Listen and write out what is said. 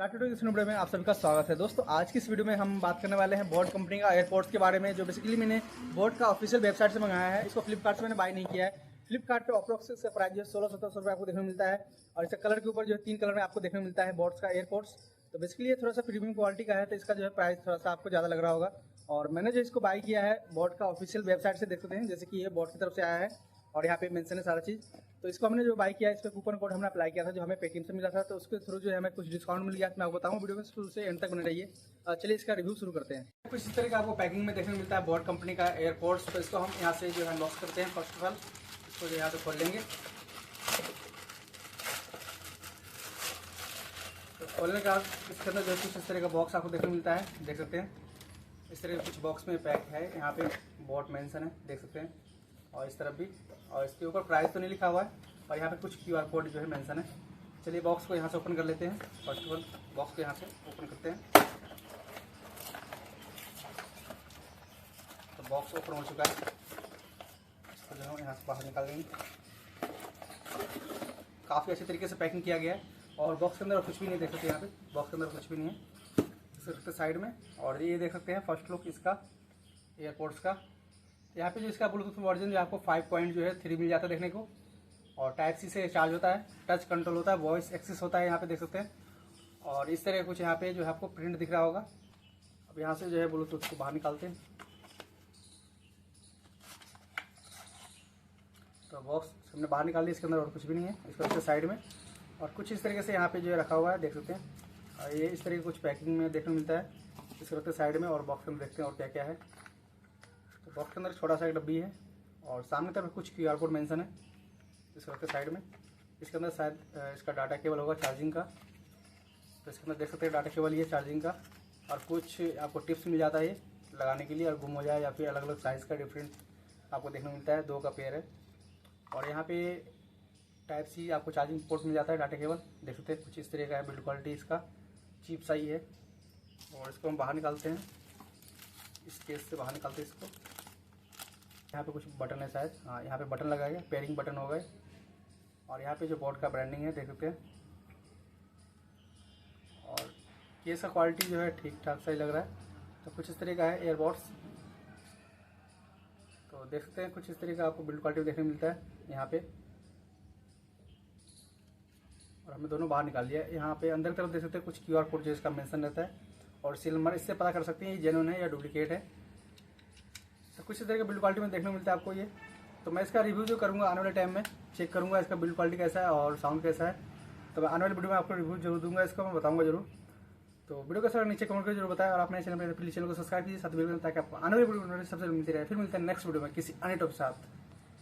Crafted इस video में आप सभी का स्वागत है। दोस्तों आज की इस वीडियो में हम बात करने वाले हैं बोट कंपनी का एयरपोर्ट्स के बारे में, जो बेसिकली मैंने बोट का ऑफिशियल वेबसाइट से मंगाया है। इसको फ्लिपकार्ट से मैंने बाय नहीं किया है। फ्लिपकार्ट पे अप्रोक्स इसका प्राइस जो है 1600-1700 रुपये आपको देखने को मिलता है, और इसका कलर के ऊपर जो है 3 कलर में आपको देखने को मिलता है बोट्स का एयरपोर्ट्स। तो बेसिकली ये थोड़ा सा प्रीमियम क्वालिटी का है, तो इसका जो है प्राइस थोड़ा सा आपको ज़्यादा लग रहा होगा। और मैंने जो इसको बाय किया है बोट का ऑफिशियल वेबसाइट से, देख सकते हैं जैसे कि ये बोट की तरफ से आया है और यहाँ पे मेंशन है सारा चीज़। तो इसको हमने जो बाय किया है, इस पर कूपन कोड हमने अप्लाई किया था जो हमें पेटीएम से मिला था, तो उसके थ्रू जो है हमें कुछ डिस्काउंट मिल गया। मैं आपको बताऊँ वीडियो में शुरू से एंड तक बने रहिए। चलिए इसका रिव्यू शुरू करते हैं। कुछ इस तरह का आपको पैकिंग में देखने को मिलता है बोट कंपनी का एयरपोर्ट्स। तो इसको हम यहाँ से जो है अनबॉक्स करते हैं। फर्स्ट ऑफ ऑल इसको जो यहाँ से खोल लेंगे। तो खोलने के बाद इसके अंदर जो कुछ इस तरह का बॉक्स आपको देखने को मिलता है, देख सकते हैं इस तरह के कुछ बॉक्स में पैक है। यहाँ पे बोट मेंशन है, देख सकते हैं, और इस तरफ भी, और इसके ऊपर प्राइस तो नहीं लिखा हुआ है, और यहाँ पे कुछ क्यूआर कोड जो है मेंशन है। चलिए बॉक्स को यहाँ से ओपन कर लेते हैं। फर्स्ट ऑफ ऑल बॉक्स को यहाँ से ओपन करते हैं। तो बॉक्स ओपन हो चुका है। इसको जो है यहाँ से बाहर निकाल देंगे। काफ़ी अच्छे तरीके से पैकिंग किया गया है, और बॉक्स के अंदर कुछ भी नहीं, देख सकते यहाँ पे बॉक्स के अंदर कुछ भी नहीं है, सिर्फ साइड में। और ये देख सकते हैं फर्स्ट लुक इसका एयरपोर्ट्स का। यहाँ पे जो इसका ब्लूटूथ वर्जन जो आपको 5.3 मिल जाता है देखने को, और टाइप सी से चार्ज होता है, टच कंट्रोल होता है, वॉइस एक्सेस होता है, यहाँ पे देख सकते हैं। और इस तरह कुछ यहाँ पे जो है आपको प्रिंट दिख रहा होगा। अब यहाँ से जो है ब्लूटूथ को बाहर निकालते हैं। तो बॉक्स हमने बाहर निकाल दिया, इसके अंदर और कुछ भी नहीं है। इसको साइड में और कुछ इस तरीके से यहाँ पे जो है रखा हुआ है, देख सकते हैं। और ये इस तरह की कुछ पैकिंग में देखने को मिलता है। इसको रखते साइड में, और बॉक्स में देखते हैं और क्या क्या है। तो बॉक्स के अंदर छोटा सा एक डब्बी है, और सामने तरफ कुछ क्यूआर कोड मेंशन है। इसको रखते साइड में। इसके अंदर शायद इसका डाटा केबल होगा चार्जिंग का। तो इसके अंदर देख सकते हैं डाटा केबल ये चार्जिंग का, और कुछ आपको टिप्स मिल जाता है ये लगाने के लिए, और गुम हो जाए या फिर अलग अलग साइज़ का डिफरेंट आपको देखने को मिलता है। 2 का पेयर है। और यहाँ पे टाइप सी आपको चार्जिंग पोर्ट मिल जाता है, डाटा केबल देख सकते हैं। कुछ इस तरह का है, बिल्ड क्वालिटी इसका चीप सा ही है। और इसको हम बाहर निकालते हैं, इस केस से बाहर निकालते हैं इसको। यहाँ पे कुछ बटन है शायद, हाँ यहाँ पे बटन लगा है, पेयरिंग बटन हो गए। और यहाँ पे जो बोट का ब्रांडिंग है, देख सकते हैं। और केस का क्वालिटी जो है ठीक ठाक सा ही लग रहा है। तो कुछ इस तरह का है एयरबॉट्स। तो देख सकते हैं कुछ इस तरह का आपको बिल्ड क्वालिटी देखने को मिलता है यहाँ पे। और हमने दोनों बाहर निकाल लिया। यहाँ पे अंदर की तरफ देख सकते हैं कुछ क्यूआर कोड जो इसका मेंशन रहता है, और सील नंबर, इससे पता कर सकते हैं ये जेन्युइन है या डुप्लीकेट है। तो कुछ इस तरह के बिल्ड क्वालिटी में देखने को मिलता है आपको ये। तो मैं इसका रिव्यू जो करूँगा आने वाले टाइम में, चेक करूँगा इसका बिल्ड क्वालिटी कैसा है और साउंड कैसा है। तो मैं आने वाले वीडियो में आपको रिव्यू जरूर दूंगा, इसका मैं बताऊँगा जरूर। तो वीडियो कैसा नीचे कमेंट करके जरूर बताएं, और अपने चैनल पर प्लीज चैनल को सब्सक्राइब कीजिए, साथ में ताकि आपको आने वाले वीडियो सबसे मिलती रहे। फिर मिलते हैं नेक्स्ट वीडियो में किसी अन्य टॉपिक के साथ।